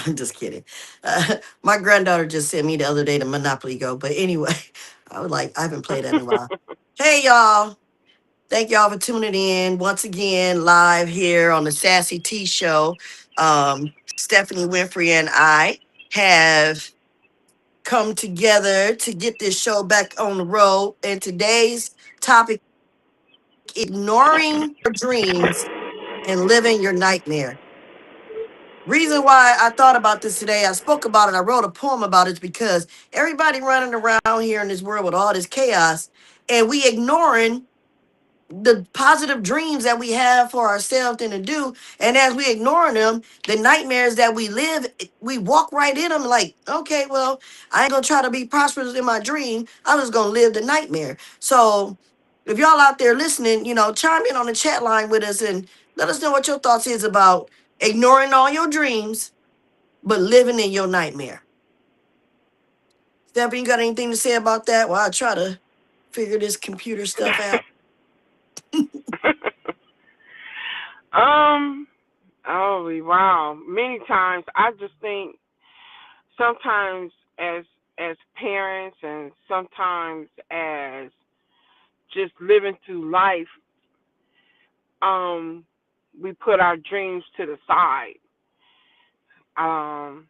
I'm just kidding. My granddaughter just sent me the other day to Monopoly Go. But anyway, I was like, I haven't played that in a while. Hey, y'all. Thank y'all for tuning in once again live here on the Sassy T Show. Stephanie Winfrey and I have come together to get this show back on the road. And today's topic, ignoring your dreams and living your nightmare. Reason why I thought about this today, I spoke about it, I wrote a poem about it, is because everybody running around here in this world with all this chaos, and we ignoring the positive dreams that we have for ourselves and to do. And as we ignoring them, the nightmares that we live, we walk right in them like, okay, well, I ain't gonna try to be prosperous in my dream. I'm just gonna live the nightmare. So if y'all out there listening, chime in on the chat line with us and let us know what your thoughts is about ignoring all your dreams, but living in your nightmare. Stephanie, you got anything to say about that? While I try to figure this computer stuff out. um, oh wow. Many times I just think sometimes as parents and sometimes as just living through life, um, we put our dreams to the side. Um,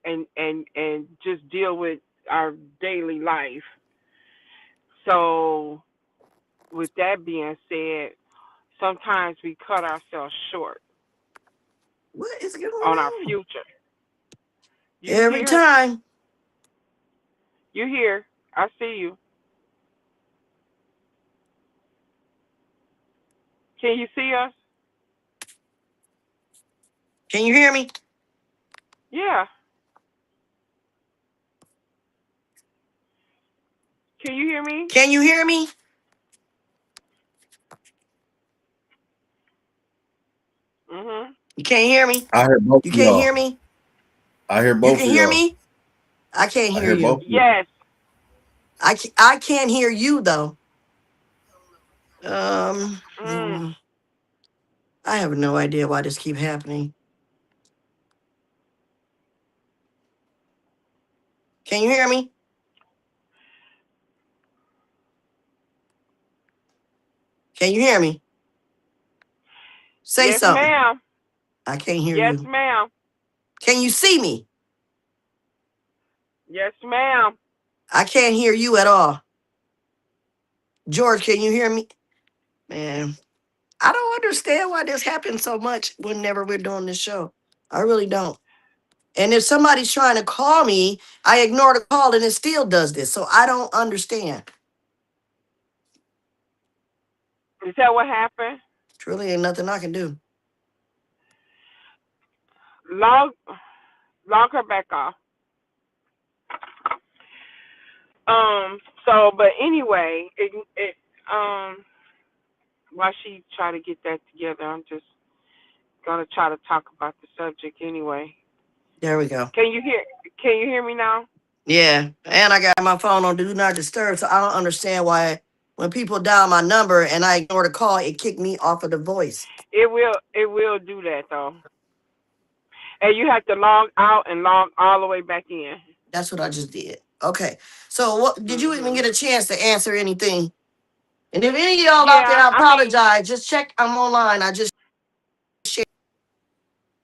and just deal with our daily life. So with that being said, sometimes we cut ourselves short What is going on our on? future. You Every here? time. You here? I see you. Can you see us? Can you hear me? Yeah. Can you hear me? Can you hear me? Mhm. You can't hear me? I hear both You of can't y'all. hear me? I hear You both can of hear y'all. me? I can't I hear hear you. both of y'all. Yes. I can't hear you though. Um, Mm. hmm, I have no idea why this keep happening. Can you hear me? Can you hear me? Say Yes, something. ma'am. I can't hear Yes, you. ma'am. Can you see me? Yes, ma'am. I can't hear you at all. George, can you hear me? Man, I don't understand why this happens so much whenever we're doing this show. I really don't. And if somebody's trying to call me, I ignore the call and it still does this. So I don't understand. Is that what happened? Truly ain't nothing I can do. Log log her back off. But anyway, um, while she try to get that together, I'm just gonna try to talk about the subject anyway. There we go. Can you hear? Can you hear me now? Yeah. And I got my phone on do not disturb. So I don't understand why when people dial my number and I ignore the call, it kicked me off of the voice. It will. It will do that though, and you have to log out and log all the way back in. That's what I just did. Okay. So what did you even Mhm. get a chance to answer anything? And if any of y'all out there, Yeah. I I mean, apologize. Just check. I'm online. I just shared.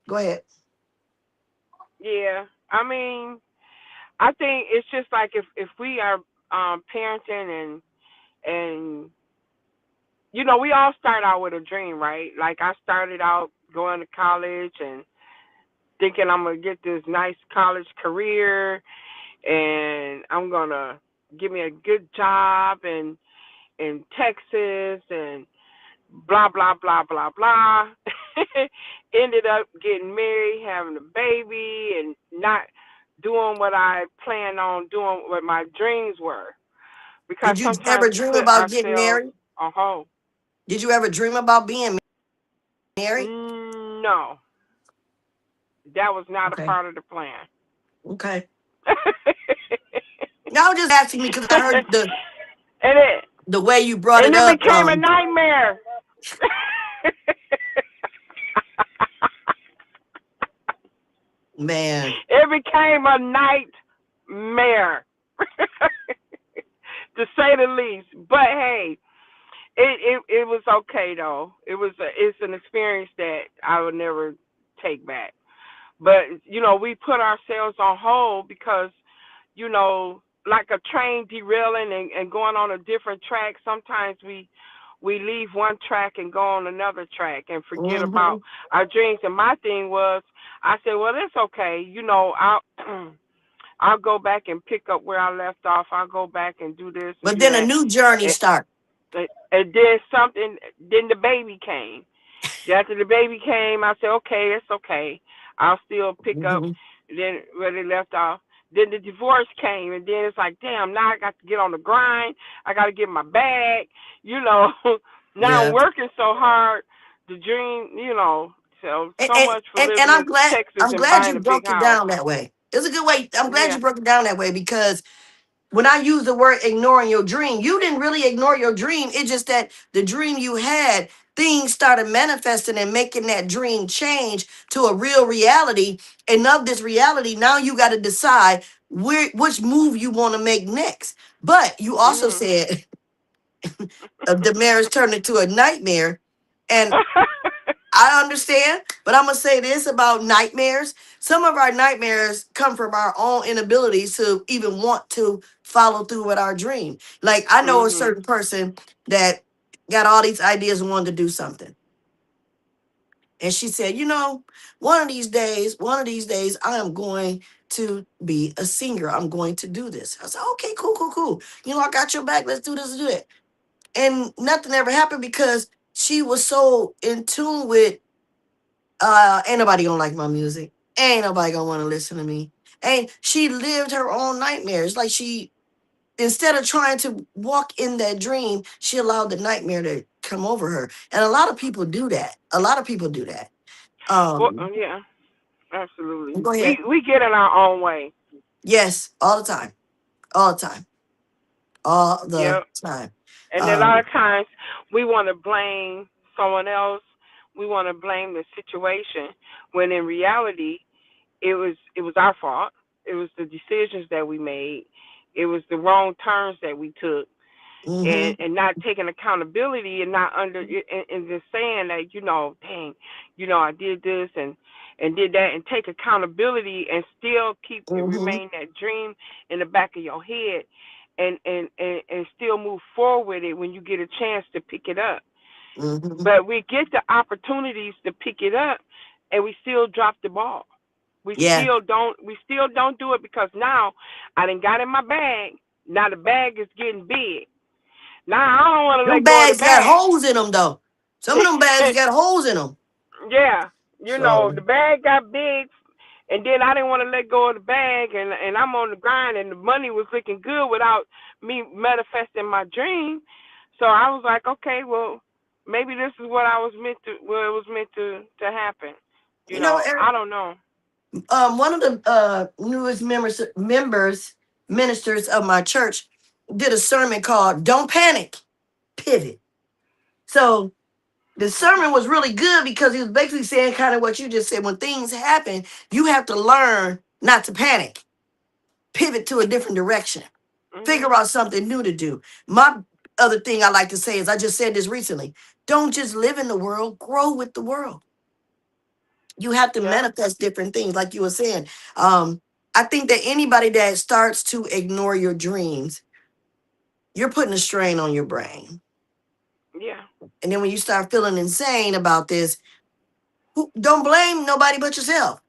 Go ahead. yeah. I mean, I think it's just like if we are parenting and we all start out with a dream, right? Like I started out going to college and thinking I'm gonna get this nice college career and I'm gonna give me a good job in Texas and blah blah blah blah blah. Ended up getting married, having a baby, and not doing what I planned on doing, what my dreams were. Because Did you sometimes ever we dream put about getting ourselves married? on hold. Did you ever dream about being married? No, that was not a Okay. part of the plan. Okay. Now I'm just asking me because I heard and it the way you brought and it it up. became a nightmare. Man. It became a nightmare, to say the least. But hey, it was okay though. It's an experience that I would never take back. But we put ourselves on hold because like a train derailing and going on a different track. Sometimes we leave one track and go on another track and forget about Hmm. our dreams. And my thing was, I said, well, it's okay. I'll I'll go back and pick up where I left off. I'll go back and do this and But do then a that. new journey And, start. and then something. Then the baby came. After the baby came, I said, okay, it's okay. I'll still pick up Hmm. then where they left off. Then the divorce came, and then it's like, damn, now I got to get on the grind. I got to get my bag. You know, now I'm Yeah. working so hard. The dream, And, so and, much for and living I'm in glad Texas I'm and glad you buying a big broke it house. down that way. It's a good way. I'm glad Yeah. you broke it down that way because when I use the word ignoring your dream, you didn't really ignore your dream. It's just that the dream you had, things started manifesting and making that dream change to a real reality. And of this reality, now you got to decide which move you want to make next. But you also Mhm. said the marriage turned into a nightmare. And I understand, but I'm gonna say this about nightmares. Some of our nightmares come from our own inabilities to even want to follow through with our dream. Like I know a mhm. certain person that got all these ideas and wanted to do something. And she said, one of these days, I am going to be a singer. I'm going to do this. I said, okay, cool, cool, cool. I got your back. Let's do this, do it. And nothing ever happened because she was so in tune with ain't nobody gonna like my music. Ain't nobody gonna want to listen to me. And she lived her own nightmares. Like she, instead of trying to walk in that dream, she allowed the nightmare to come over her. And a lot of people do that. A lot of people do that. Well, Um, yeah, absolutely. go ahead. We get in our own way. Yes, all the time. All the time. All the Yep. time. And a lot Um, of times we want to blame someone else. We want to blame the situation when in reality it was our fault. It was the decisions that we made. It was the wrong turns that we took, and mm-hmm, not taking accountability and not and just saying that dang, I did this and did that, and take accountability and still keep mm-hmm, remain that dream in the back of your head, and still move forward with it when you get a chance to pick it up. mm-hmm. But we get the opportunities to pick it up, and we still drop the ball. We Yeah. still don't. We still don't do it because now I done got in my bag. Now the bag is getting big. Now I don't want to Them let go of the bags got bag. holes in them though. Some of them bags got holes in them. Yeah, So the bag got big, and then I didn't want to let go of the bag, and I'm on the grind, and the money was looking good without me manifesting my dream. So I was like, okay, well, maybe this is what I was meant to, what it was meant to happen. Eric, I don't know. one of the newest members, ministers of my church did a sermon called Don't Panic, Pivot. So the sermon was really good because he was basically saying kind of what you just said. When things happen, you have to learn not to panic, pivot to a different direction, figure Mhm. out something new to do. My other thing I like to say is I just said this recently. Don't just live in the world, grow with the world. You have to Yep. manifest different things, like you were saying. I think that anybody that starts to ignore your dreams, you're putting a strain on your brain. Yeah. And then when you start feeling insane about this, don't blame nobody but yourself.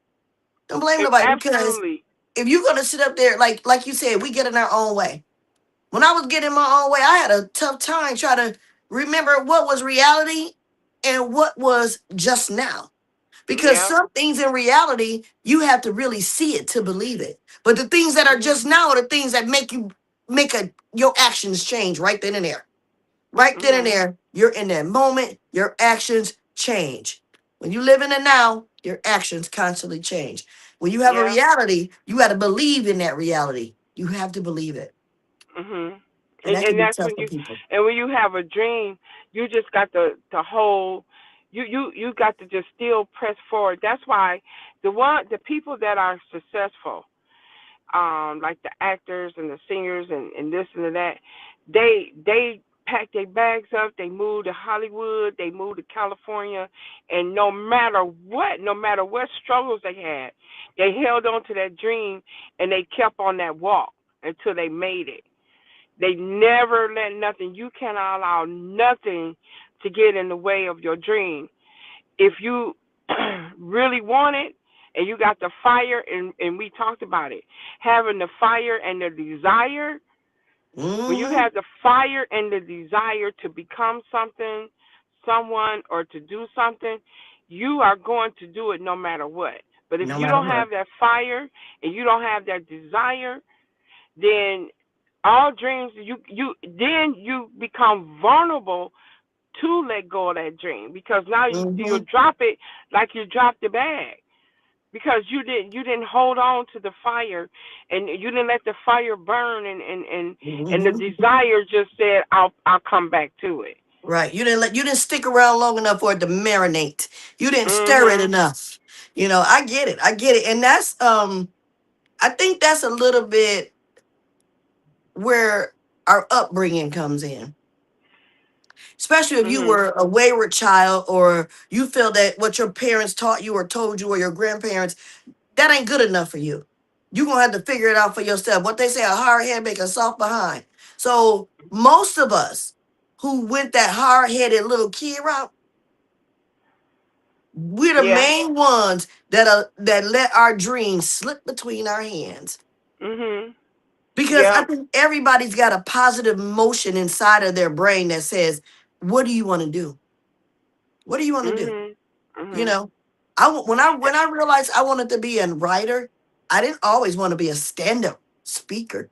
Don't blame nobody because Absolutely. if you're gonna sit up there, like you said, we get in our own way. When I was getting my own way, I had a tough time trying to remember what was reality and what was just now. Because Yep. some things in reality, you have to really see it to believe it. But the things that are Mhm. just now are the things that make your actions change right then and there. Right then and Mhm. there, you're in that moment, your actions change. When you live in the now, your actions constantly change. When you have a Yep. reality, you got to believe in that reality. You have to believe it. Mhm. And that can And be that's tough when for people. when you have a dream, you just got to hold. You got to just still press forward. That's why The people that are successful, like the actors and the singers and this and that, they pack their bags up, they move to Hollywood, they move to California, and no matter what struggles they had, they held on to that dream and they kept on that walk until they made it. They never let nothing, you cannot allow nothing to get in the way of your dream. If you really want it and you got the fire, and we talked about it, having the fire and the desire, when you Mm-hmm. have the fire and the desire to become something, someone, or to do something, you are going to do it no matter what. But if No you matter don't what. have that fire and you don't have that desire, then all dreams, you become vulnerable to let go of that dream, because now you'll Mm-hmm. drop it like you dropped the bag, because you didn't hold on to the fire, and you didn't let the fire burn, and the Mm-hmm. desire just said, I'll come back to it. Right. You didn't stick around long enough for it to marinate. You didn't stir it Mhm. enough. I get it. I get it. And that's I think that's a little bit where our upbringing comes in. Especially if you Mhm. were a wayward child, or you feel that what your parents taught you or told you, or your grandparents, that ain't good enough for you. You're gonna have to figure it out for yourself. What they say, a hard head make a soft behind. So most of us who went that hard headed little kid route, we're the Yeah. main ones that let our dreams slip between our hands. Mhm. Because I Yeah. think everybody's got a positive motion inside of their brain that says, "What do you want to do? What do you want to do?" Mhm. You Mhm. know, when I realized I wanted to be a writer, I didn't always want to be a stand-up speaker.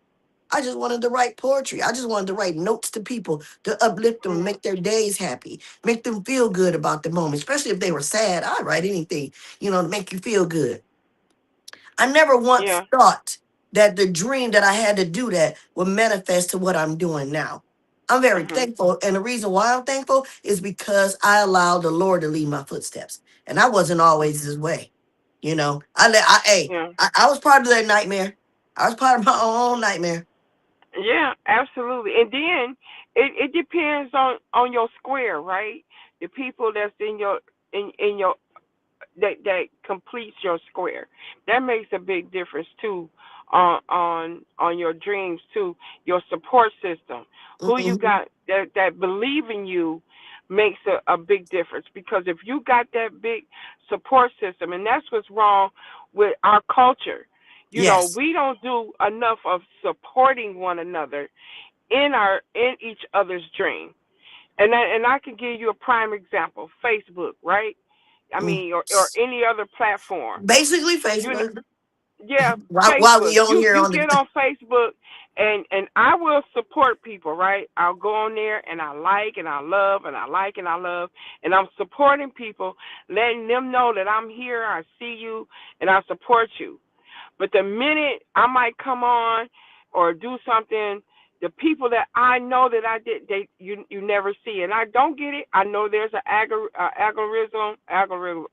I just wanted to write poetry. I just wanted to write notes to people to uplift them, Mhm. make their days happy, make them feel good about the moment, especially if they were sad. I'd write anything, to make you feel good. I never once Yeah. thought that the dream that I had to do that would manifest to what I'm doing now. I'm very Mhm. thankful. And the reason why I'm thankful is because I allowed the Lord to lead my footsteps. And I wasn't always his way. Yeah. I was part of that nightmare. I was part of my own nightmare. Yeah, absolutely. And then it depends on your square, right? The people that's in your that completes your square. That makes a big difference too, on your dreams too. Your support system, who you Mm-mm. got that believe in you, makes a big difference, because if you got that big support system, and that's what's wrong with our culture. Yes. We don't do enough of supporting one another in each other's dream. And I can give you a prime example, Facebook, right? I Mm. mean, or any other platform. Basically, You know, Facebook. yeah, While Facebook. we on You here you on get the. on Facebook, and I will support people, right? I'll go on there and I like and I love and I like and I love, and I'm supporting people, letting them know that I'm here, I see you, and I support you. But the minute I might come on or do something, the people that I know that I did, you never see, and I don't get it. I know there's an algorithm,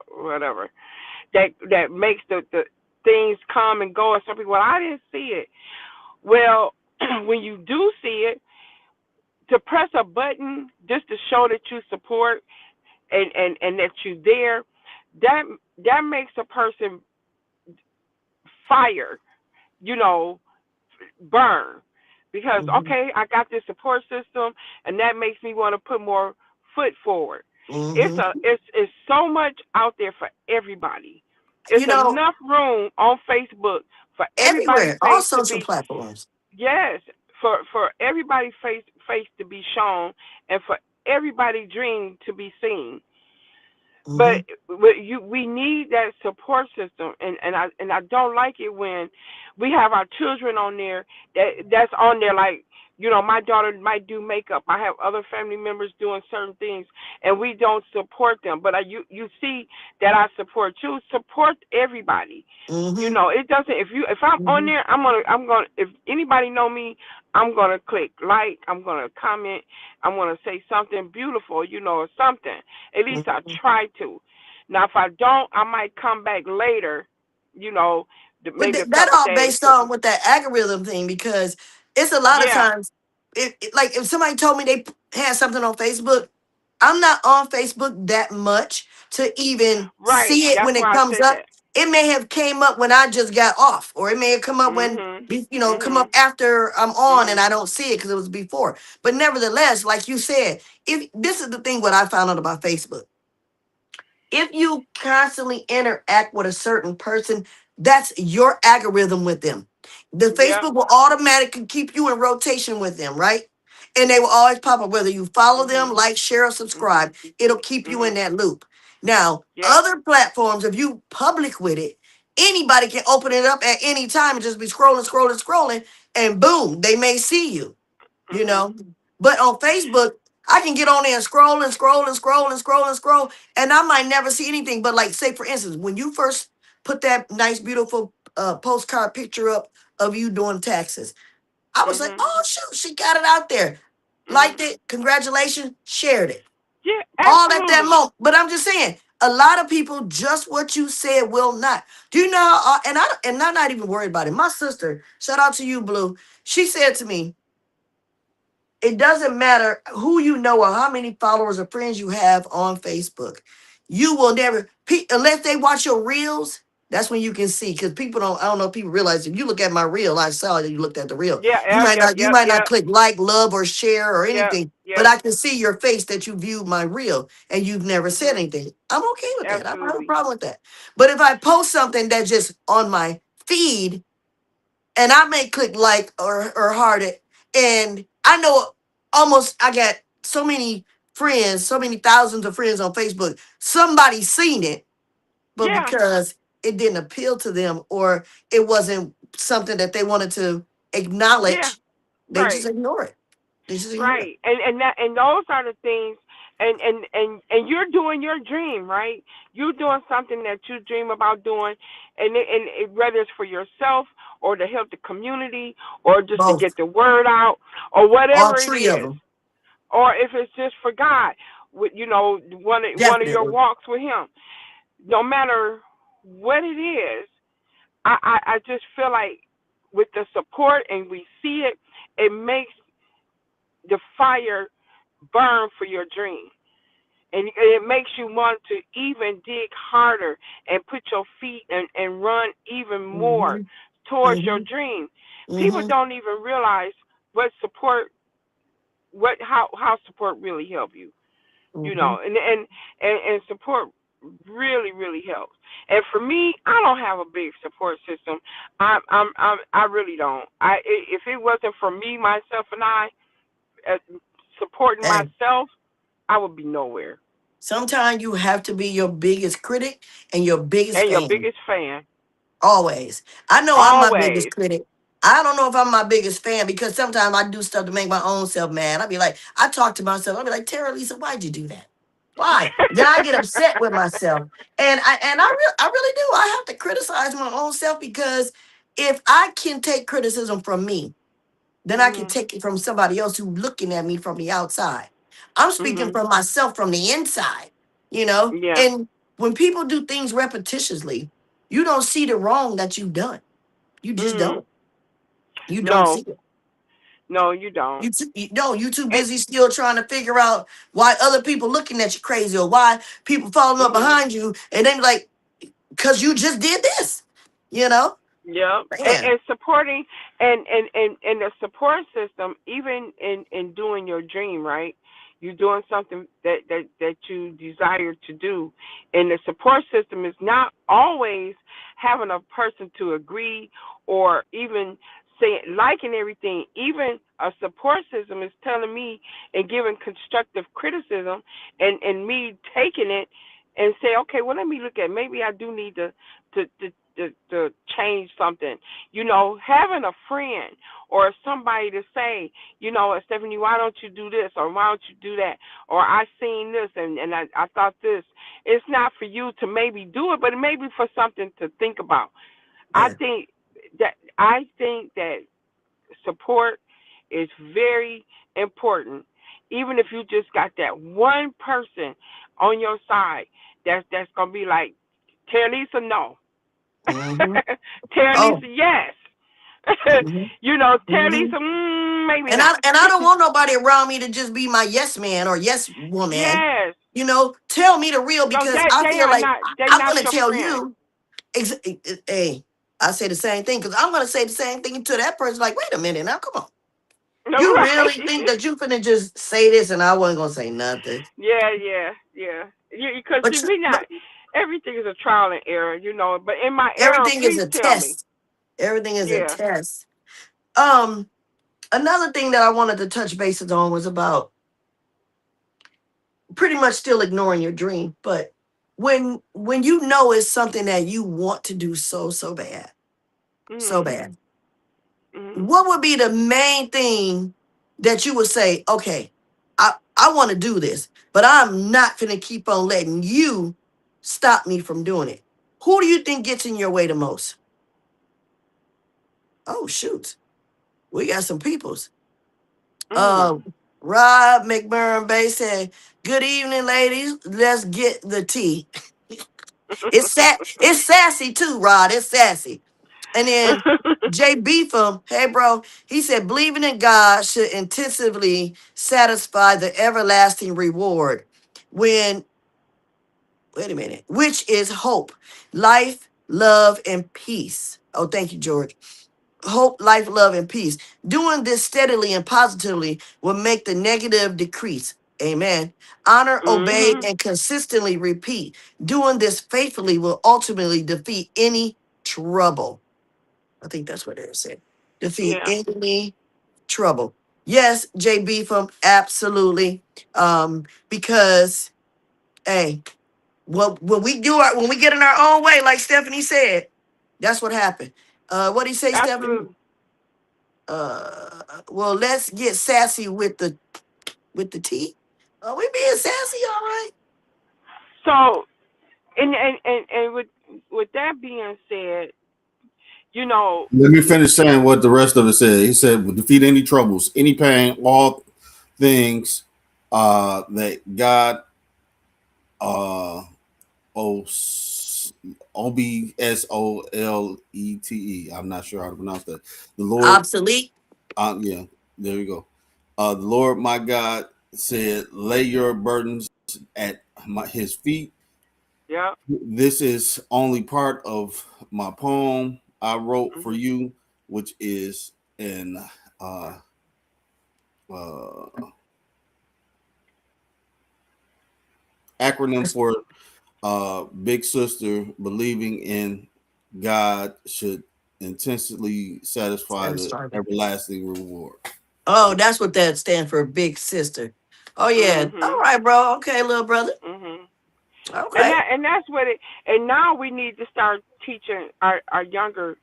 whatever, that makes the things come and go. And some people, well, I didn't see it. Well, when you do see it, to press a button just to show that you support, and that you're there, that that makes a person fire, you know, burn, because Mhm. okay, I got this support system, and that makes me want to put more foot forward. Mhm. It's so much out there for everybody. It's You know, enough room on Facebook for everybody everywhere, all face to social be, platforms. yes, for everybody face to be shown, and for everybody dream to be seen. Hmm. But we need that support system, and I don't like it when we have our children on there, that's on there, like, my daughter might do makeup. I have other family members doing certain things, and we don't support them. But you see that I support you. Support everybody. Hmm. It doesn't. If I'm on Hmm. there, I'm gonna. If anybody know me, I'm gonna click like. I'm gonna comment. I'm gonna say something beautiful, or something. At least I Hmm. try to. Now, if I don't, I might come back later, you know, But maybe a that couple of all days. based on with that algorithm thing because it's a lot of Yeah, times, like if somebody told me they had something on Facebook, I'm not on Facebook that much to even right. see it That's when why it I comes said up. that. It may have came up when I just got off, or it may have come up when Mhm. come up Mhm. after I'm on and Mhm. I don't see it because it was before. But nevertheless, like you said, if this is the thing, what I found out about Facebook, if you constantly interact with a certain person, that's your algorithm with them. The Yep. Facebook will automatically keep you in rotation with them, right? And they will always pop up, whether you follow them, Mhm. like, share, or Mhm. subscribe, it'll keep you in Mhm. that loop. Now, Yep. other platforms, if you public with it, anybody can open it up at any time and just be scrolling, scrolling, scrolling, and boom, they may see you you Mhm. know. But on Facebook, I can get on there and scroll and scroll and scroll and scroll and scroll, and I might never see anything. But like, say for instance, when you first put that nice, beautiful postcard picture up of you doing taxes, I was like, Mhm. oh shoot, she got it out there, Mhm. liked it, congratulations, shared it, Yeah, all at that absolutely. moment. But I'm just saying, a lot of people just what you said will not. Do you know? And I'm not even worried about it. My sister, shout out to you, Blue. She said to me, it doesn't matter who you know or how many followers or friends you have on Facebook. You will never, unless they watch your reels, that's when you can see. Because people don't, I don't know if people realize if you look at my reel, I saw that you looked at the reel. Yeah. You Yep. might Yep. not, you Yep. might not Yep. click like, love, or share or Yep. anything, but Yep. I can see your face that you viewed my reel and you've never said Mhm. anything. I'm okay with that. I don't have a Absolutely. problem with that. But if I post something that's just on my feed and I may click like or heart it, and I know almost I got so many friends, so many thousands of friends on Facebook. Somebody seen it, but Yeah. because it didn't appeal to them or it wasn't something that they wanted to Yeah. acknowledge, they just Right. ignore it. They just ignore it. Right. And those are the things. And you're doing your dream, right? You're doing something that you dream about doing, whether it's for yourself or to help the community or just to Both, get the word out or all whatever it three of is, them, or if it's just for God, with one of your definitely. walks with Him. No matter what it is, I just feel like with the support and we see it, it makes the fire burn for your dream. And it makes you want to even dig harder and put your feet and run even more Mm-hmm. towards your Mm-hmm. dream. People Mm-hmm. don't even realize what support, how support really help you. You Mm-hmm. know, and support really helps. And for me, I don't have a big support system. I really don't. If it wasn't for me, myself, and I uh, supporting Hey, myself, I would be nowhere. sometimes you have to be your biggest critic and your biggest And your fan. biggest fan, Always. I know I'm my biggest always. critic. I don't know if I'm my biggest fan because sometimes I do stuff to make my own self mad. I'll be like, I talk to myself. I'll be like, Tara Lisa, why'd you do that? Why? Then I get upset with myself. I really do. I have to criticize my own self because if I can take criticism from me, then I can mhm. take it from somebody else who's looking at me from the outside. I'm speaking Mhm. from myself from the inside, you know? Yeah. And when people do things repetitiously, you don't see the wrong that you've done. You just Mhm. don't. You don't see No. it. No, you don't. You too And busy still trying to figure out why other people looking at you crazy or why people following up mhm. behind you and then like, because you just did this, you know? Yeah, Man. and supporting and the support system, even in doing your dream, right? You're doing something that you desire to do, and the support system is not always having a person to agree or even say liking everything. Even a support system is telling me and giving constructive criticism, and me taking it and say, okay, well, let me look at, maybe I do need to change something. You know, having a friend or somebody to say, you know, Stephanie, why don't you do this or why don't you do that? Or I seen this and I thought this. It's not for you to maybe do it, but it may be for something to think about. I Yeah. think I think that support is very important. Even if you just got that one person on your side that's gonna be like, Terralisa, no. Mm-hmm. Terralisa, Oh. yes. Mm-hmm. Terralisa, Mm-hmm. maybe And I not. and I don't want nobody around me to just be my yes man or yes woman. Yes. Tell me the real No, because I they feel are like not. They I'm not gonna your tell friend. you. Hey, I say the same thing because I'm gonna say the same thing to that person. Like, wait a minute, now come on. You really think Right. that you finna just say this and I wasn't gonna say nothing? Yeah, yeah, yeah. Because But see, we but not. Everything is a trial and error, But in my error, everything is please a tell me. test. Everything is a Yeah. test. Um, Another thing that I wanted to touch bases on was about pretty much still ignoring your dream, but when you know it's something that you want to do so bad, so Mhm. bad, Mhm. what would be the main thing that you would say, okay, I want to do this, but I'm not gonna keep on letting you stop me from doing it. Who do you think gets in your way the most? Oh shoot, we got some peoples. Mhm. Um, Rob McBurn Bay said, "Good evening, ladies. Let's get the tea." It's sassy too, Rod. It's sassy. And then Jay Beefum, hey bro, he said, "Believing in God should intensively satisfy the everlasting reward. When wait a minute, which is hope, life, love, and peace." Oh, thank you, George. Hope, life, love, and peace. Doing this steadily and positively will make the negative decrease. Amen. Honor, obey, Mhm. and consistently repeat. Doing this faithfully will ultimately defeat any trouble. I think that's what it said. Defeat Yeah. any trouble. Yes, JB from absolutely. Because hey, when we get in our own way, like Stephanie said, that's what happened. What do you say, Stephanie? Absolutely. Well, let's get sassy with the tea. Are we being sassy? All right. So, and with that being said, you know, Let me finish saying what the rest of it said. He said, "Will defeat any troubles, any pain, all things that God uh O OBSOLETE. I'm not sure how to pronounce that. The Lord, Obsolete. yeah, there you go. The Lord, my God, said, lay your burdens at His feet. yeah. This is only part of my poem I wrote for Mhm. you, which is an uh, uh, acronym for Big Sister. Believing in God should intensely satisfy the Satisfied. everlasting reward. Oh, that's what that stands for, big sister. Oh yeah. All Mhm. right, bro. Okay, little brother. Mhm. Okay. And that's what it. And now we need to start teaching our younger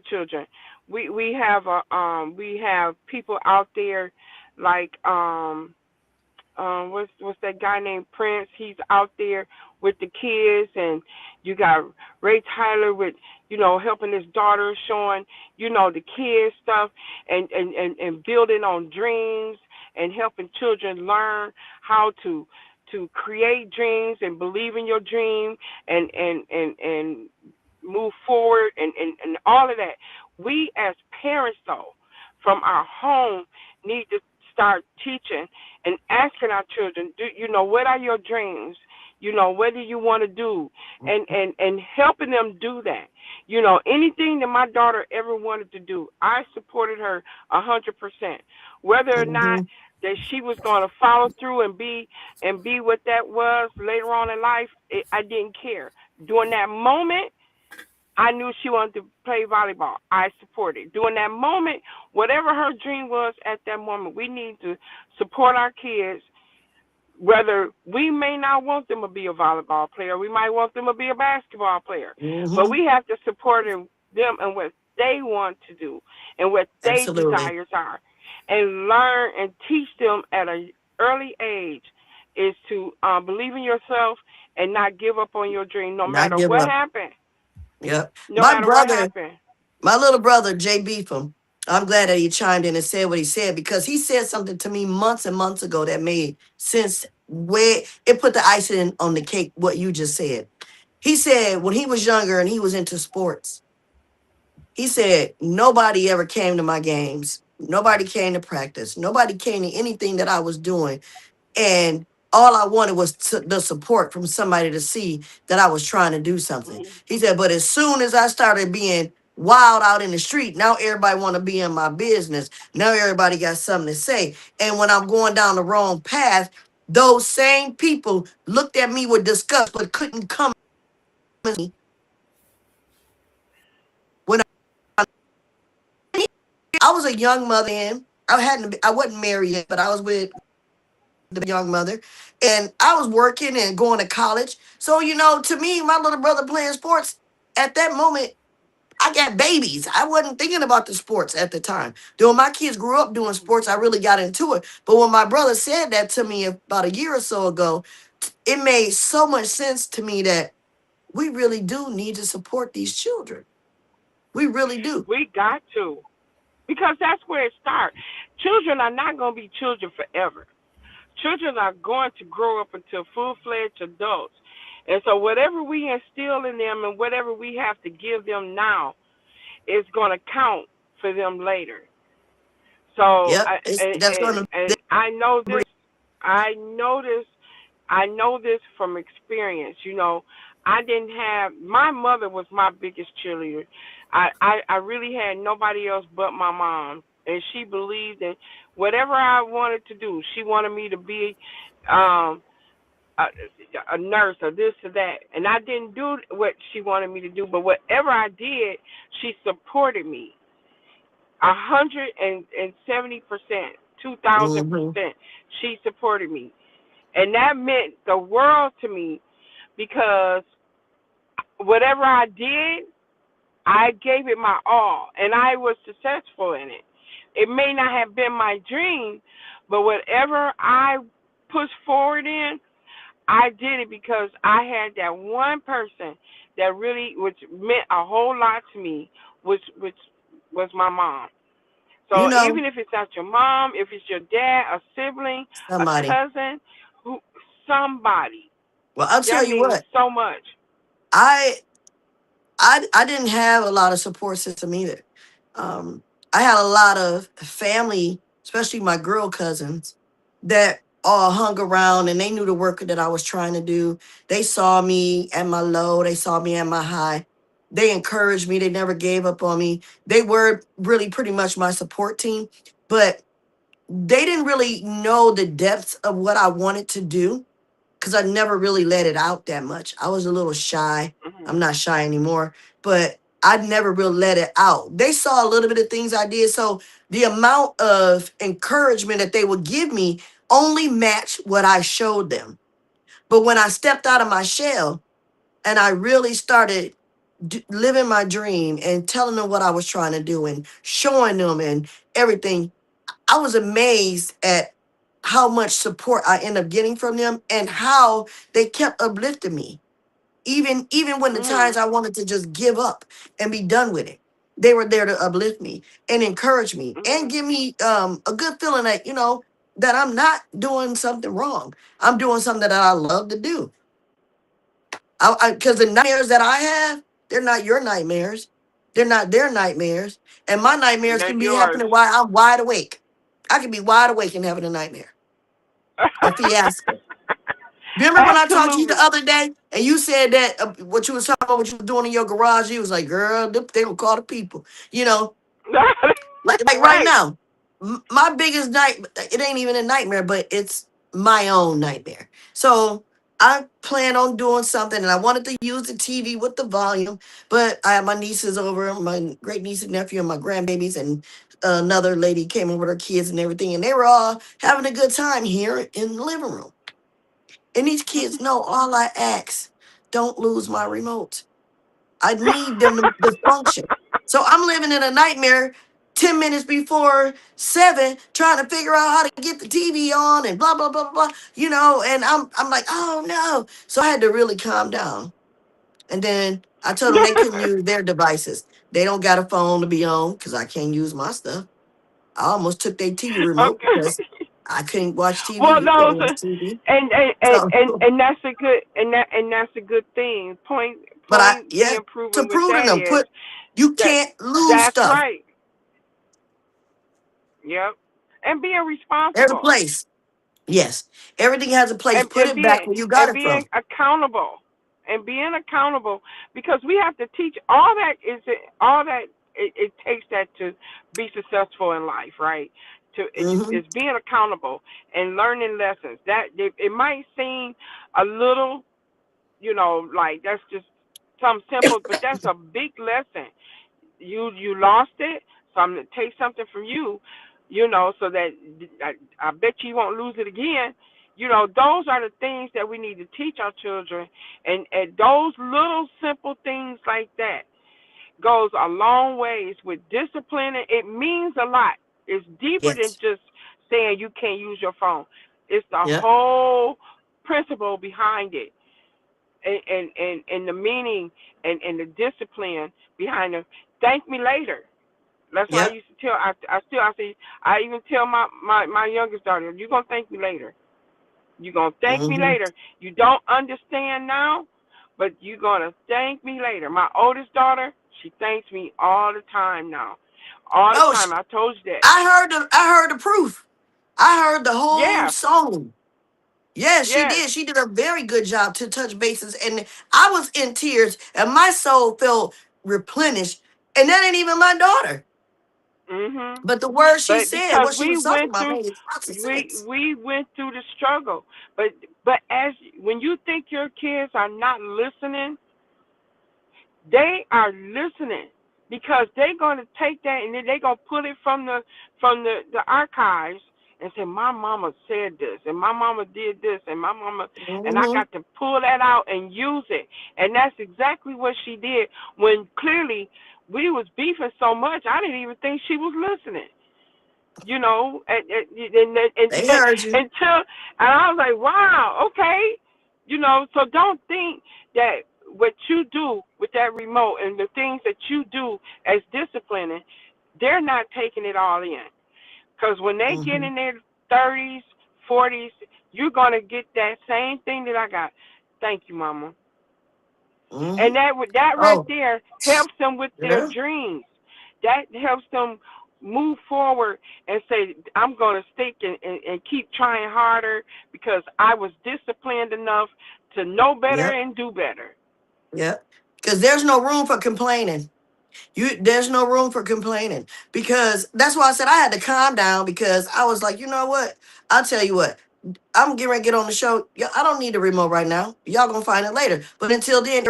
children. We have people out there like what's that guy named Prince? He's out there with the kids, and you got Ray Tyler with helping his daughter, showing the kids stuff, and building on dreams, and helping children learn how to create dreams and believe in your dream, and move forward, and all of that. We as parents, though, from our home, need to start teaching and asking our children, do what are your dreams? What do you want to do? And helping them do that. Anything that my daughter ever wanted to do, I supported her 100%. Whether or not Mm-hmm. that she was going to follow through and be what that was later on in life, I didn't care. During that moment, I knew she wanted to play volleyball. I supported. During that moment, whatever her dream was at that moment, we need to support our kids. Whether we may not want them to be a volleyball player, we might want them to be a basketball player, but Mm-hmm. we have to support them and what they want to do and what their Absolutely. desires are, and learn and teach them at an early age is to believe in yourself and not give up on your dream, no Not matter give what up. happened. Yep. No My matter what brother, happened. my little brother, Jay Beefum, I'm glad that he chimed in and said what he said because he said something to me months and months ago that made sense Where it put the icing on the cake, what you just said. He said when he was younger and he was into sports, he said nobody ever came to my games. Nobody came to practice. Nobody came to anything that I was doing. And all I wanted was the support from somebody to see that I was trying to do something. Mhm. He said, but as soon as I started being wild out in the street, now everybody want to be in my business. Now everybody got something to say. And when I'm going down the wrong path, those same people looked at me with disgust, but couldn't come at me when I was a young mother. And I wasn't married yet, but I was with the young mother, and I was working and going to college. So, to me, my little brother playing sports at that moment, I got babies. I wasn't thinking about the sports at the time. Though my kids grew up doing sports, I really got into it. But when my brother said that to me about a year or so ago, it made so much sense to me that we really do need to support these children. We really do. We got to, because that's where it starts. Children are not going to be children forever. Children are going to grow up into full-fledged adults. And so whatever we instill in them and whatever we have to give them now is going to count for them later. So Yep. That's going to and I know this. I know this. I know this from experience. I didn't have, my mother was my biggest cheerleader. I really had nobody else but my mom, and she believed in whatever I wanted to do. She wanted me to be um, a, a nurse or this or that, and I didn't do what she wanted me to do. But whatever I did, she supported me 170%, hmm 2,000%. She supported me, and that meant the world to me because whatever I did, I gave it my all, and I was successful in it. It may not have been my dream, but whatever I pushed forward in, I did it because I had that one person that really, which meant a whole lot to me, which was my mom. You So know, even if it's not your mom, if it's your dad, a sibling, a somebody. cousin, who, somebody, Well, I'll that tell you means what. so much. I I didn't have a lot of support system either. I had a lot of family, especially my girl cousins, that all hung around and they knew the work that I was trying to do. They saw me at my low, they saw me at my high. They encouraged me. They never gave up on me. They were really pretty much my support team, but they didn't really know the depths of what I wanted to do because I never really let it out that much. I was a little shy. I'm Mhm. not shy anymore, but I never really let it out. They saw a little bit of things I did. So the amount of encouragement that they would give me only matched what I showed them. But when I stepped out of my shell and I really started living my dream and telling them what I was trying to do and showing them and everything, I was amazed at how much support I ended up getting from them and how they kept uplifting me. Even when the times Mhm. I wanted to just give up and be done with it, they were there to uplift me and encourage me and Mhm. give me a good feeling that that I'm not doing something wrong. I'm doing something that I love to do. Because the nightmares that I have, they're not your nightmares. They're not their nightmares. And my nightmares They're can be yours. happening while I'm wide awake. I can be wide awake and having a nightmare. A fiasco. Remember when I talked to you the Absolutely. other day and you said that what you was talking about, what you was doing in your garage, you was like, girl, they will call the people. You know, like right Right. now, my biggest night, it ain't even a nightmare, but it's my own nightmare. So I plan on doing something and I wanted to use the TV with the volume, but I had my nieces over, my great niece and nephew and my grandbabies, and another lady came in with her kids and everything, and they were all having a good time here in the living room. And these kids know all I ask, don't lose my remote. I need them to function. So I'm living in a nightmare 10 minutes before 7, trying to figure out how to get the TV on and blah, blah, blah, blah, and I'm like, oh no. So I had to really calm down. And then I told them they couldn't use their devices. They don't got a phone to be on because I can't use my stuff. I almost took their TV remote because Okay. I couldn't watch TV. Well, You couldn't those watch TV. and So, and that's a good and that's a good thing. but Point yeah, being to proven with prudent that them, is you that can't lose that's stuff. right. Yep. And being There's a responsible place. Yes, everything has a place. Put and it back where you got and it being from. accountable and being accountable because we have to teach all that it takes that to be successful in life, right? To Hmm. is being accountable and learning lessons. That it might seem a little, like that's just something simple, but that's a big lesson. You lost it, so I'm gonna take something from you, so that I bet you won't lose it again. Those are the things that we need to teach our children, and those little simple things like that goes a long ways with discipline. It means a lot. It's deeper than Yes. just saying you can't use your phone. It's the Yep. whole principle behind it, and the meaning and the discipline behind it. Thank me later. That's why I Yep. used to tell. I say I even tell my youngest daughter, "You're gonna thank me later. You're gonna thank me Hmm. later. You don't understand now, but you're gonna thank me later." My oldest daughter, she thanks me all the time now, all the Oh, time. I told you that. I heard the proof. I heard the whole Yeah. song. Yeah, she Yes. did. She did a very good job to touch bases, and I was in tears, and my soul felt replenished. And that ain't even my daughter. Mhm. But the words she But said, because what she we was talking went about, through, made lots of sense. we went through the struggle. But as when you think your kids are not listening, they are listening because they're going to take that and then they're going to put it from the archives and say, my mama said this and my mama did this and I Hmm. got to pull that out and use it. And that's exactly what she did when clearly we was beefing so much I didn't even think she was listening. And They heard you. until and I was like, wow, okay, so don't think that what you do with that remote and the things that you do as disciplining, they're not taking it all in. Because when they get Hmm. in their 30s, 40s, you're gonna get that same thing that I got. Thank you, Mama. Hmm. And that right Oh, there helps them with their yeah. dreams. That helps them move forward and say, I'm going to stick and keep trying harder because I was disciplined enough to know better Yep. and do better. Yep. Because there's no room for complaining. There's no room for complaining because that's why I said I had to calm down because I was like, you know what? I'll tell you what. I'm getting ready to get on the show. I don't need the remote right now. Y'all gonna find it later. But until then,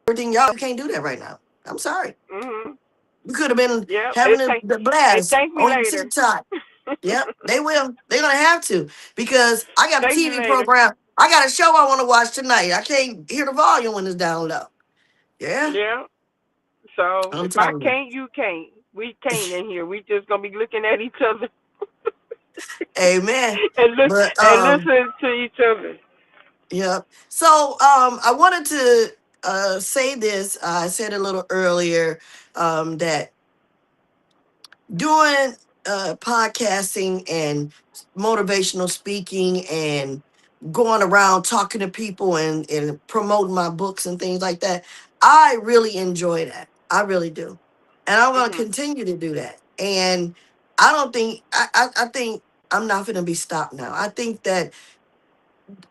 everything y'all can't do that right now. I'm sorry. Mhm. You could have been Yeah. having the And blast thank me on later. TikTok. Yep, they will. They're gonna have to because I got a Thank me TV later. program. I got a show I want to watch tonight. I can't hear the volume when it's down low. Yeah, Yeah. So I'm if I telling you. can't, you can't. We can't in here. We just gonna be looking at each other Amen. and look But and listen to each other. yeah. So I wanted to say this. I said a little earlier that doing podcasting and motivational speaking and going around talking to people and promoting my books and things like that, I really enjoy that. I really do. And I'm going to Mhm. continue to do that. And I don't think, I think I'm not going to be stopped now. I think that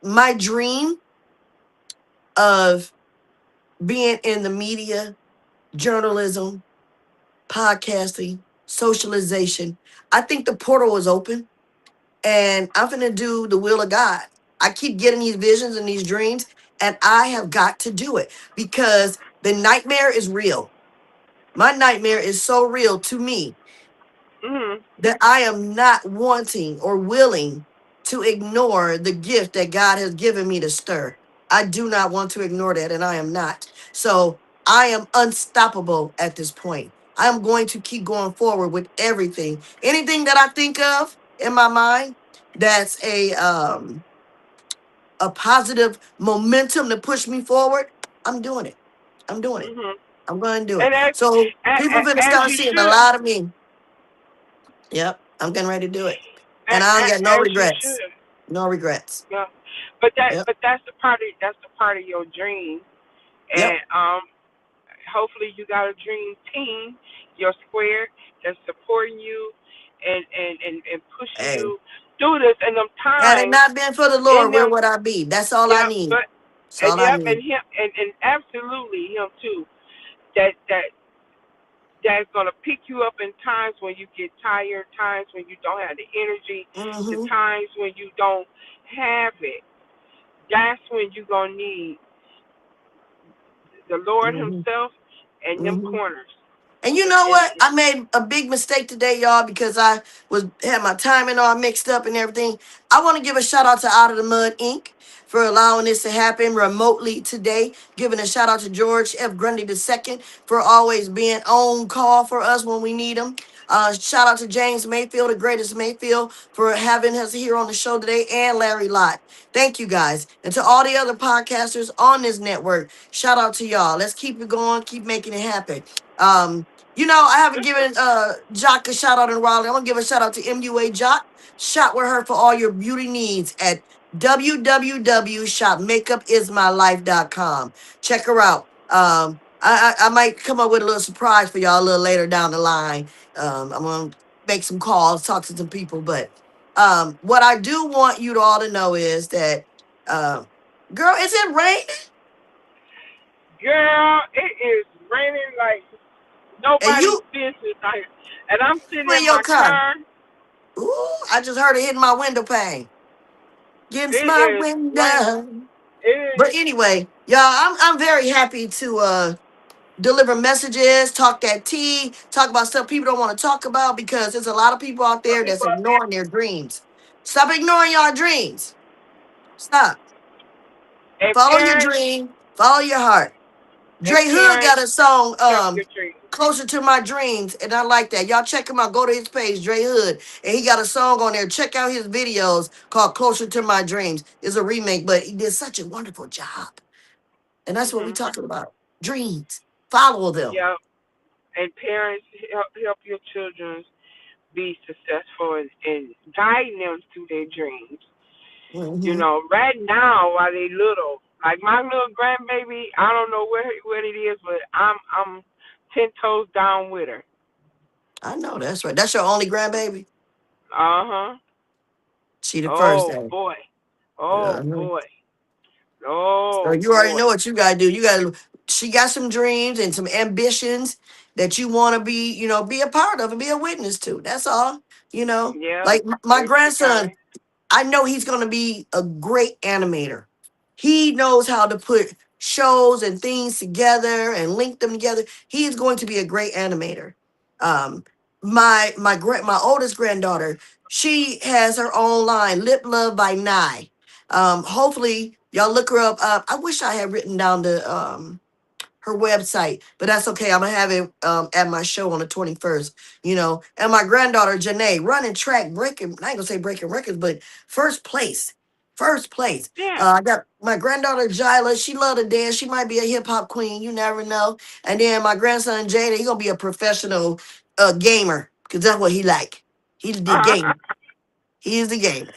my dream of being in the media, journalism, podcasting, socialization, I think the portal is open and I'm gonna do the will of God. I keep getting these visions and these dreams, and I have got to do it because the nightmare is real. My nightmare is so real to me Mhm. that I am not wanting or willing to ignore the gift that God has given me to stir. I do not want to ignore that, and I am not. So I am unstoppable at this point. I am going to keep going forward with everything. Anything that I think of in my mind that's a positive momentum to push me forward, I'm doing it. I'm doing it. Mhm. I'm going to do it. And So people are going to as start you seeing a should. lot of me. Yep, I'm getting ready to do it. And I don't get no As you regrets. should. No regrets. Yeah. But Yep. that's the part of your dream. And Yep. hopefully you got a dream team, your square, that's supporting you and pushing Hey, you through this. And them had it times not been for the in Lord, where them, would I be? That's all I yeah, need. but That's all I yep, need. and him and absolutely him too. That's gonna pick you up in times when you get tired, times when you don't have the energy, the Mm-hmm. times when you don't have it. That's when you're gonna need the Lord Mm-hmm. Himself and them Mm-hmm. corners. And you know And what? I made a big mistake today, y'all, because I had my timing all mixed up and everything. I want to give a shout out to Out of the Mud Inc. for allowing this to happen remotely today. Giving a shout out to George F. Grundy II for always being on call for us when we need him. Shout out to James Mayfield, the greatest Mayfield, for having us here on the show today, and Larry Lott. Thank you guys. And to all the other podcasters on this network, shout out to y'all. Let's keep it going, keep making it happen. Um, I haven't given Jock a shout out in Raleigh. I'm gonna give a shout out to MUA Jock. Shop with her for all your beauty needs at www.shopmakeupismylife.com. Check her out. I might come up with a little surprise for y'all a little later down the line. I'm gonna make some calls, talk to some people, but what I do want you to all to know is that girl, is it raining? girl, it is raining like And nobody's you business out here. And I'm sitting in in your my car? car. Ooh, I just heard it hitting my window pane. Against It my is raining. window. It But anyway, y'all, I'm very happy to deliver messages, talk that tea, talk about stuff people don't want to talk about because there's a lot of people out some there that's people out there. ignoring their dreams. Stop ignoring your dreams. Stop. And Follow your parents, dream. Follow your heart. and Dre Hood got parents, a song, help your dreams. Closer to My Dreams, and I like that. Y'all check him out. Go to his page, Dre Hood, and he got a song on there. Check out his videos called Closer to My Dreams. It's a remake, but he did such a wonderful job. And that's what we're Mhm. talking about. Dreams. Follow them. Yep. And parents, help your children be successful in guiding them to their dreams. You Hmm. know, right now while they little, like my little grandbaby, I don't know what it is, but I'm 10 toes down with her. I know that's right. That's your only grandbaby? Uh huh. She the first, Oh eh? boy. Oh Uh-huh. boy. So Oh you already boy. know what you gotta do. You gotta. She got some dreams and some ambitions that you want to be, be a part of and be a witness to. That's all. Yeah. Like my And she grandson, coming. I know he's going to be a great animator. He knows how to put shows and things together and link them together. He is going to be a great animator. Um, my oldest granddaughter, she has her own line, Lip Love by Nye. Hopefully y'all look her up. I wish I had written down her website, but that's okay. I'm gonna have it at my show on the 21st. And my granddaughter Janae running track, breaking. I ain't gonna say breaking records, but first place, first place. Yeah. I got my granddaughter Jila. She love to dance. She might be a hip hop queen. You never know. And then my grandson Jada, he gonna be a professional gamer because that's what he like. He's the gamer. He is the gamer.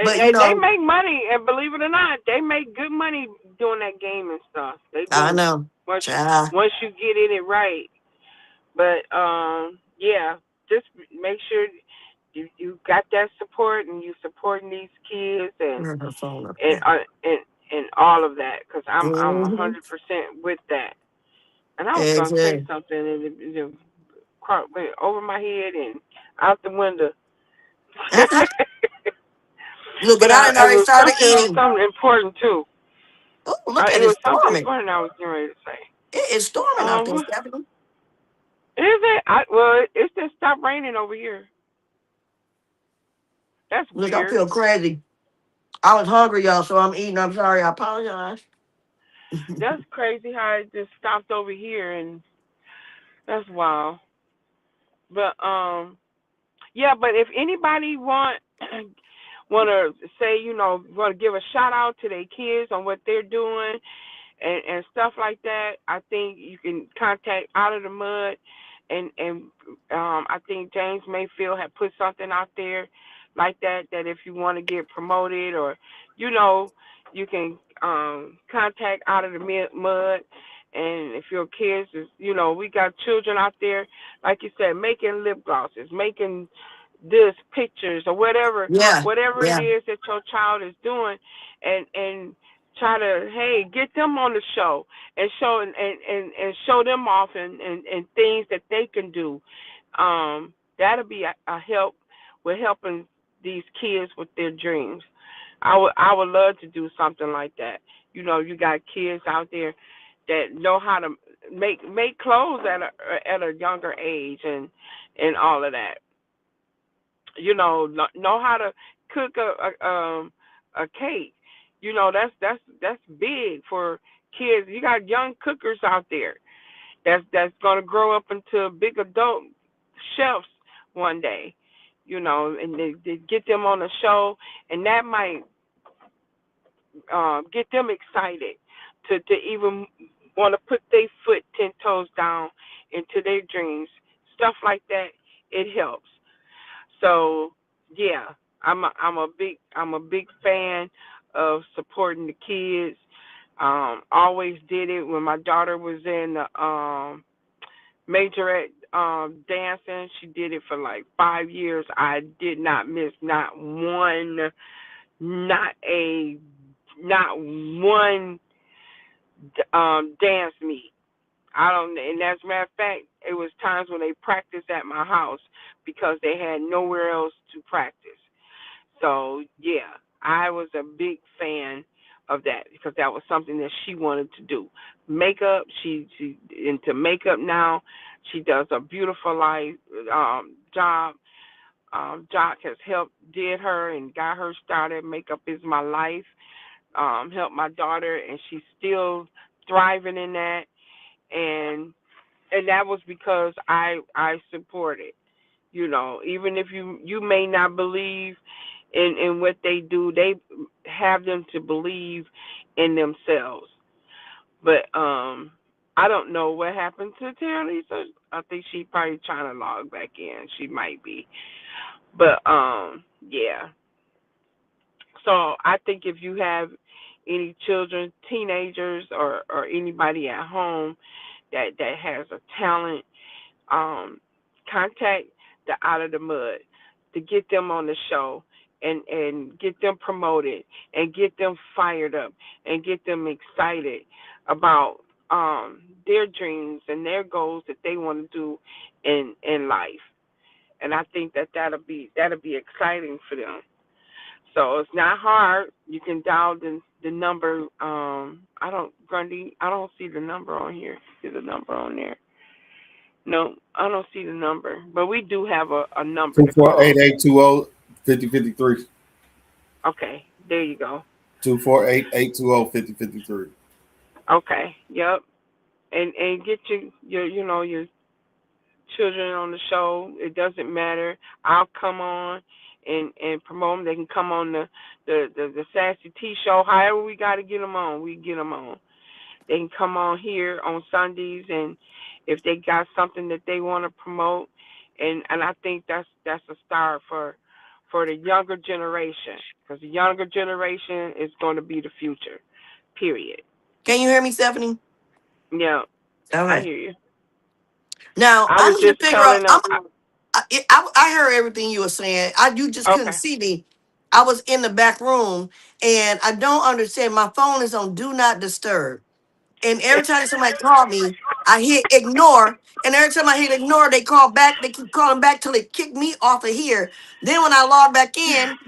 But And they make money, and believe it or not, they make good money doing that game and stuff. They I do. know. Once Child. once you get in it right. But yeah, just make sure you got that support and you supporting these kids Turn her phone up and there. uh, and and all of that because I'm a Mm-hmm. 100% with that. And I was gonna say Exactly. something and it went over my head and out the window. Look, But and I didn't it already was started something eating. important too. Oh, look at It it was something storming. important I was getting ready to say. It is storming out there, What Stephanie. is it? It's just stopped raining over here. That's Look, I weird. feel crazy. I was hungry, y'all, so I'm eating. I'm sorry. I apologize. That's crazy how it just stopped over here, and that's wild. But yeah. But if anybody want to say, want to give a shout out to their kids on what they're doing and stuff like that, I think you can contact Out of the Mud, and I think James Mayfield had put something out there like that, that if you want to get promoted, or you know, you can contact Out of the Mud. And if your kids is, you know, we got children out there, like you said, making lip glosses, making this pictures or whatever, Yeah, whatever it yeah, is that your child is doing, and try to, hey, get them on the show and show and show them off, and things that they can do. That'll be a help with helping these kids with their dreams. I would love to do something like that. You know, you got kids out there that know how to make clothes at a younger age, and all of that. You know how to cook a cake. You know, that's big for kids. You got young cookers out there that's gonna grow up into big adult chefs one day. You know, and they get them on the show, and that might get them excited to even want to put their foot 10 toes down into their dreams. Stuff like that, it helps. So yeah, I'm a big fan of supporting the kids. Always did it when my daughter was in the majorette dancing. She did it for like 5 years. I did not miss not a not one dance meet. I don't, and as a matter of fact, it was times when they practiced at my house because they had nowhere else to practice. So yeah, I was a big fan of that because that was something that she wanted to do. Makeup, she into makeup now. She does a beautiful job. Jock has helped did her and got her started. Makeup is my life. Helped my daughter, and she's still thriving in that. And that was because I support it. You know, even if you may not believe in what they do, they have them to believe in themselves. But I don't know what happened to Terralisa. I think she probably trying to log back in. She might be. But yeah. So I think if you have any children, teenagers, or anybody at home that has a talent, contact the Out of the Mud to get them on the show, and get them promoted, and get them fired up, and get them excited about their dreams and their goals that they want to do in life. And I think that'll be exciting for them. So it's not hard. You can dial the number. I don't, Grundy. I don't see the number on here. See the number on there? No, I don't see the number. But we do have a number Two to four eight call. eight two zero 5053. Okay, there you go. 248-820-5053. Okay, yep. And get your children on the show. It doesn't matter. I'll come on and promote them. They can come on the Sassy T show. However we got to get them on, we get them on. They can come on here on Sundays, and if they got something that they want to promote, and I think that's a start for the younger generation, because the younger generation is going to be the future. Period. Can you hear me, Stephanie? Yeah, I Okay. hear you. Now I I was need to just figure out. telling them. I heard everything you were saying. You just couldn't Okay. see me. I was in the back room, and I don't understand. My phone is on do not disturb, and every time somebody called me, I hit ignore, and every time I hit ignore, they call back. They keep calling back till they kick me off of here. Then when I log back in,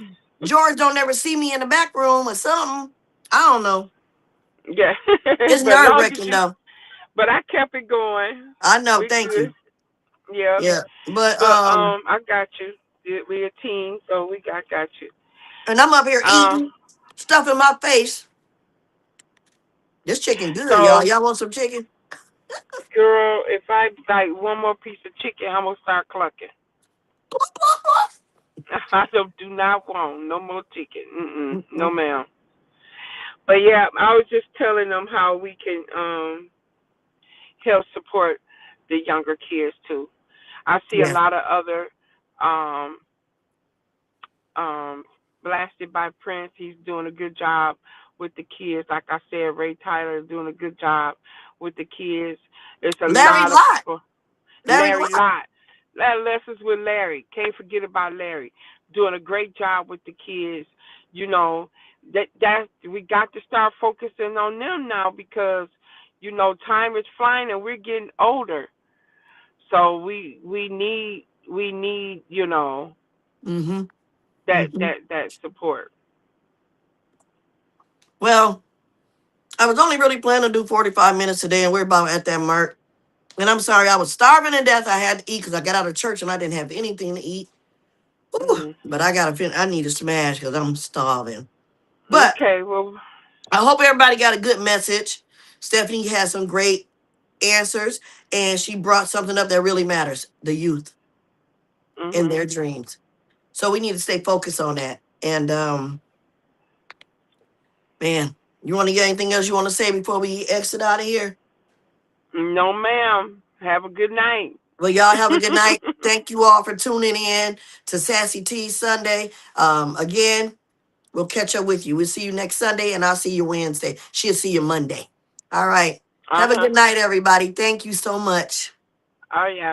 George don't ever see me in the back room or something. I don't know. Yeah, It's but nerve long as wracking you, though. but I kept it going. I know. We Thank good. you. Yeah, Yeah, but but I got you. We a team, so got you. and I'm up here Um, eating stuff in my face. This chicken good, y'all. so Y'all want some chicken? girl, if I like one more piece of chicken, I'm gonna start clucking. I do not want no more chicken. No, Mm-mm. ma'am. But yeah, I was just telling them how we can help support the younger kids too. I see a Yeah. lot of other um, Blasted by Prince. He's doing a good job with the kids. Like I said, Ray Tyler is doing a good job with the kids. It's a Larry lot of Lott. Larry Larry Lott. Lott. Lessons with Larry. Can't forget about Larry. Doing a great job with the kids. You know, that we got to start focusing on them now because, time is flying and we're getting older. So we need Mm-hmm. that Mm-hmm. that that support. Well, I was only really planning to do 45 minutes today, and we're about at that mark. And I'm sorry, I was starving to death. I had to eat because I got out of church and I didn't have anything to eat. Ooh, Mhm. but I gotta finish. I need to smash because I'm starving. But Okay, well, I hope everybody got a good message. Stephanie has some great answers, and she brought something up that really matters: the youth and mhm. their dreams. So we need to stay focused on that. And man, you want to get anything else you want to say before we exit out of here? No, ma'am. Have a good night. Well, y'all have a good night. Thank you all for tuning in to Sassy T Sunday. Again, we'll catch up with you. We'll see you next Sunday, and I'll see you Wednesday. She'll see you Monday. All right. Have a Uh-huh. good night, everybody. Thank you so much. Oh, yeah.